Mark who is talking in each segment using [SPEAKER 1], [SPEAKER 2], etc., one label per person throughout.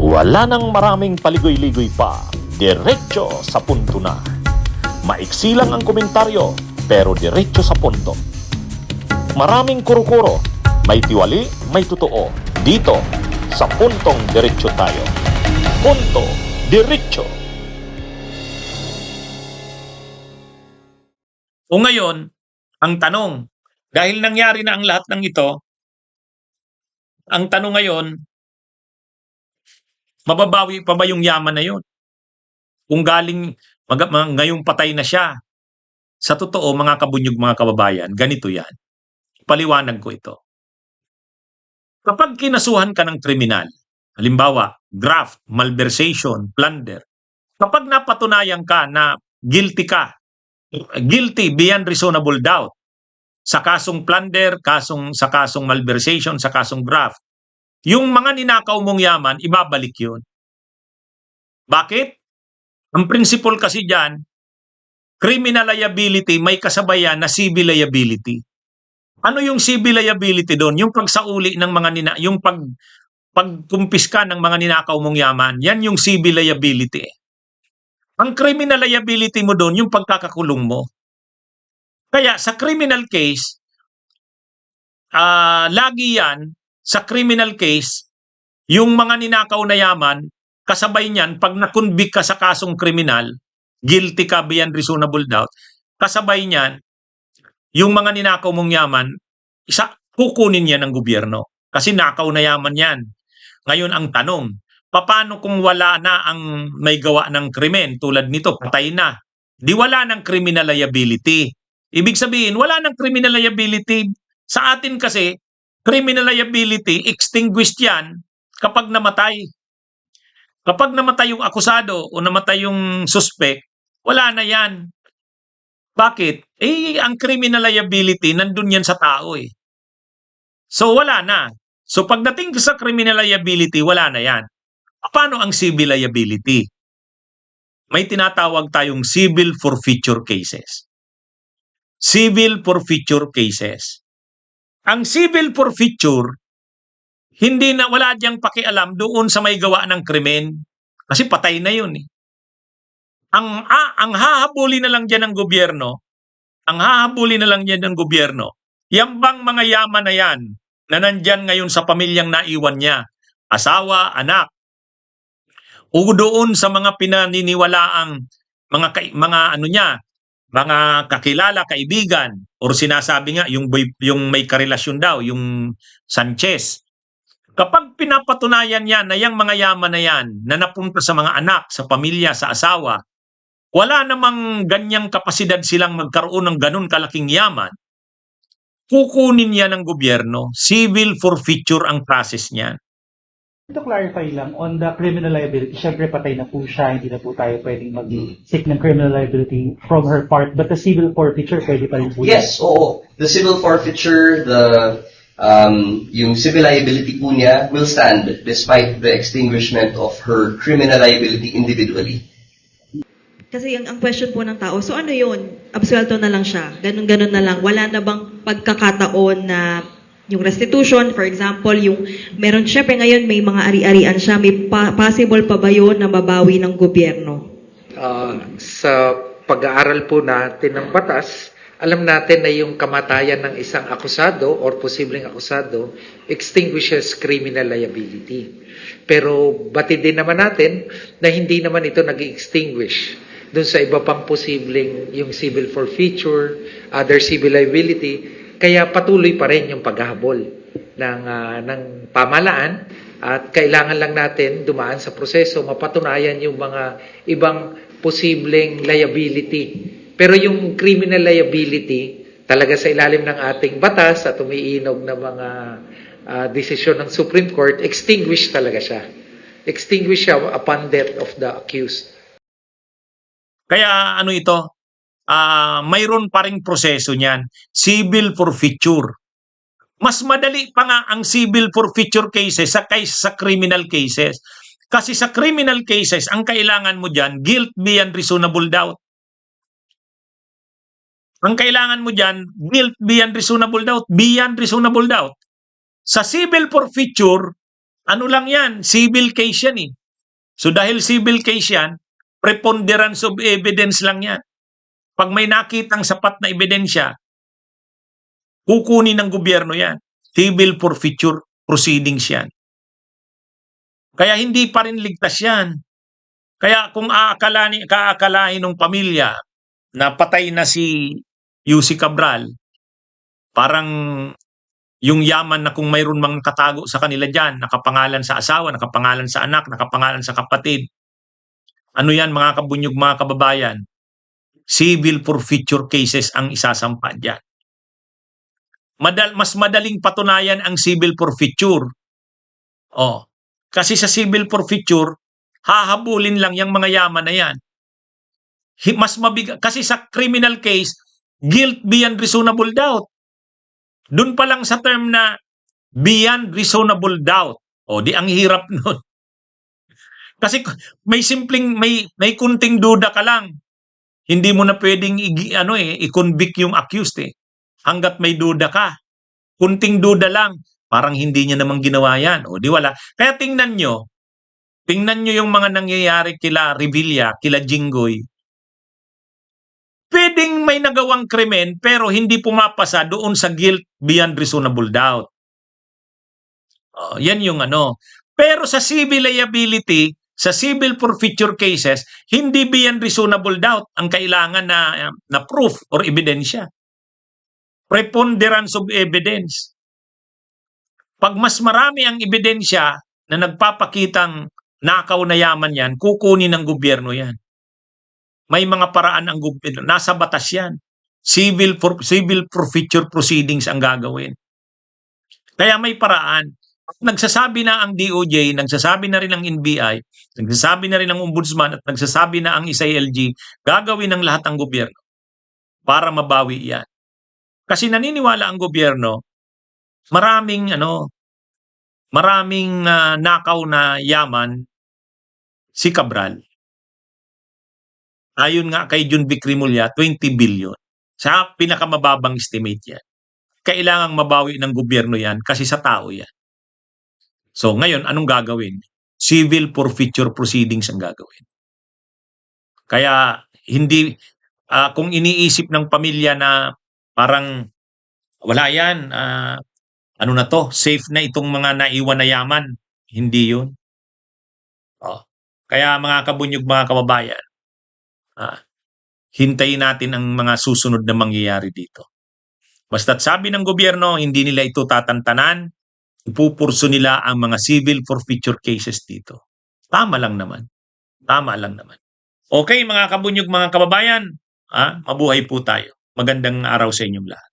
[SPEAKER 1] Wala nang maraming paligoy-ligoy pa, diretso sa punto na. Maiksi lang ang komentaryo, pero diretso sa punto. Maraming kuro-kuro, may tiwali, may totoo. Dito, sa puntong diretso tayo. Punto, diretso.
[SPEAKER 2] O ngayon, ang tanong, dahil nangyari na ang lahat ng ito, ang tanong ngayon, mababawi pa ba yung yaman na yun? Kung galing, ngayong patay na siya. Sa totoo, mga kabunyog, mga kababayan, ganito yan. Paliwanag ko ito. Kapag kinasuhan ka ng kriminal, halimbawa, graft, malversation, plunder, kapag napatunayan ka na guilty ka, guilty beyond reasonable doubt, sa kasong plunder, sa kasong malversation, sa kasong graft, yung mga ninakaw mong yaman, ibabalik yun. Bakit? Ang principle kasi dyan, criminal liability may kasabayan na civil liability. Ano yung civil liability doon? Yung pagsauli ng mga yung pagkumpiska ng mga ninakaw mong yaman, yan yung civil liability. Ang criminal liability mo doon, yung pagkakakulong mo. Kaya sa criminal case, lagi yan, sa criminal case, yung mga ninakaw na yaman, kasabay niyan, pag nakonvict ka sa kasong kriminal, guilty ka beyond reasonable doubt, kasabay niyan, yung mga ninakaw mong yaman, kukunin yan ng gobyerno. Kasi nakaw na yaman yan. Ngayon ang tanong, paano kung wala na ang may gawa ng krimen, tulad nito, patay na. Di wala ng criminal liability. Ibig sabihin, wala ng criminal liability. Sa atin kasi, criminal liability, extinguished yan kapag namatay. Kapag namatay yung akusado o namatay yung suspect, wala na yan. Bakit? Ang criminal liability, nandun yan sa tao eh. So wala na. So pagdating sa criminal liability, wala na yan. Paano ang civil liability? May tinatawag tayong civil forfeiture cases. Civil forfeiture cases. Ang civil forfeiture, wala diyang pakialam doon sa may gawa ng krimen. Kasi patay na yun eh. Ang hahabulin na lang dyan ng gobyerno, yan bang mga yaman na yan na nandyan ngayon sa pamilyang naiwan niya, asawa, anak, o doon sa mga pinaniniwalaang mga kakilala, kaibigan, or sinasabi nga yung may karelasyon daw, yung Sanchez. Kapag pinapatunayan yan na yung mga yaman na yan na napunta sa mga anak, sa pamilya, sa asawa, wala namang ganyang kapasidad silang magkaroon ng ganun kalaking yaman, kukunin yan ng gobyerno. Civil forfeiture ang process niyan.
[SPEAKER 3] To clarify lang, on the criminal liability, syempre patay na po siya, hindi na po tayo pwedeng mag-seek ng criminal liability from her part, but the civil forfeiture, pwede pa rin po.
[SPEAKER 4] Yes, oo. The civil forfeiture, yung civil liability po niya will stand despite the extinguishment of her criminal liability individually.
[SPEAKER 5] Kasi ang question po ng tao, so ano yun? Absuelto na lang siya, ganun-ganun na lang. Wala na bang pagkakataon na yung restitution, for example, yung meron, syempre ngayon may mga ari-arian siya, may possible pa ba yun na mabawi ng gobyerno?
[SPEAKER 6] Sa pag-aaral po natin ng batas, alam natin na yung kamatayan ng isang akusado or posibleng akusado extinguishes criminal liability. Pero batid din naman natin na hindi naman ito nag-extinguish doon sa iba pang posibleng yung civil forfeiture, other civil liability. Kaya patuloy pa rin yung paghahabol ng pamahalaan at kailangan lang natin dumaan sa proseso, mapatunayan yung mga ibang posibleng liability. Pero yung criminal liability, talaga sa ilalim ng ating batas at umiinog na mga desisyon ng Supreme Court, extinguish talaga siya. Extinguish siya upon death of the accused.
[SPEAKER 2] Kaya ano ito? Mayroon pa ring proseso niyan, civil forfeiture. Mas madali pa nga ang civil forfeiture cases sa criminal cases. Kasi sa criminal cases, ang kailangan mo dyan, guilt beyond reasonable doubt. Ang kailangan mo dyan, guilt beyond reasonable doubt. Beyond reasonable doubt. Sa civil forfeiture, Ano lang yan? Civil case yan eh. So dahil civil case yan, preponderance of evidence lang yan. Pag may nakitang sapat na ebidensya, kukunin ng gobyerno yan. Civil forfeiture proceedings yan. Kaya hindi pa rin ligtas yan. Kaya kung kaakalain ng pamilya na patay na si Yussi Cabral, parang yung yaman na kung mayroon mang katago sa kanila dyan, nakapangalan sa asawa, nakapangalan sa anak, nakapangalan sa kapatid. Ano yan mga kabunyog, mga kababayan? Civil forfeiture cases ang isasampa dyan. Mas madaling patunayan ang civil forfeiture. Kasi sa civil forfeiture, hahabulin lang yung mga yaman na yan. Mas mabigat. Kasi sa criminal case, guilt beyond reasonable doubt. Doon pa lang sa term na beyond reasonable doubt. Di ang hirap nun. Kasi may simpleng, may kunting duda ka lang. Hindi mo na pwedeng i-convict yung accused eh. Hanggat may duda ka. Kunting duda lang, parang hindi niya namang ginawa yan. Di wala. Kaya tingnan nyo yung mga nangyayari kila Revilla, kila Jinggoy. Pwedeng may nagawang krimen pero hindi pumapasa doon sa guilt beyond reasonable doubt. Yan yung Pero sa civil liability, sa civil forfeiture cases, hindi beyond reasonable doubt ang kailangan na proof or ebidensya. Preponderance of evidence. Pag mas marami ang ebidensya na nagpapakitang nakaw na yaman yan, kukunin ng gobyerno yan. May mga paraan ang gobyerno. Nasa batas yan. Civil forfeiture proceedings ang gagawin. Kaya may paraan. Nagsasabi na ang DOJ, nagsasabi na rin ang NBI, nagsasabi na rin ang Ombudsman at nagsasabi na ang SILG, gagawin ng lahat ng gobyerno para mabawi yan. Kasi naniniwala ang gobyerno, maraming nakaw na yaman si Cabral. Ayon nga kay Jun Vic Rimulya, 20 billion. Sa pinakamababang estimate yan. Kailangang mabawi ng gobyerno yan kasi sa tao yan. So ngayon, anong gagawin? Civil forfeiture proceedings ang gagawin. Kaya hindi, kung iniisip ng pamilya na parang wala yan, safe na itong mga naiwan na yaman. Hindi yun. Kaya mga kabunyog, mga kababayan, hintayin natin ang mga susunod na mangyayari dito. Basta't sabi ng gobyerno, hindi nila ito tatantanan, ipupurso nila ang mga civil forfeiture cases dito. Tama lang naman. Okay, mga kabunyog, mga kababayan, mabuhay po tayo. Magandang araw sa inyong lahat.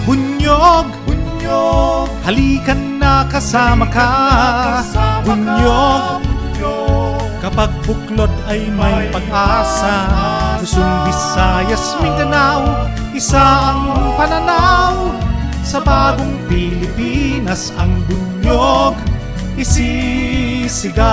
[SPEAKER 7] Bunyog, halikan na kasama ka. Bunyog, kapag buklod ay may pag-asa. Luzon, Visayas, Mindanao, isa ang pananaw. Sa bagong Pilipinas ang bunyog isisigaw.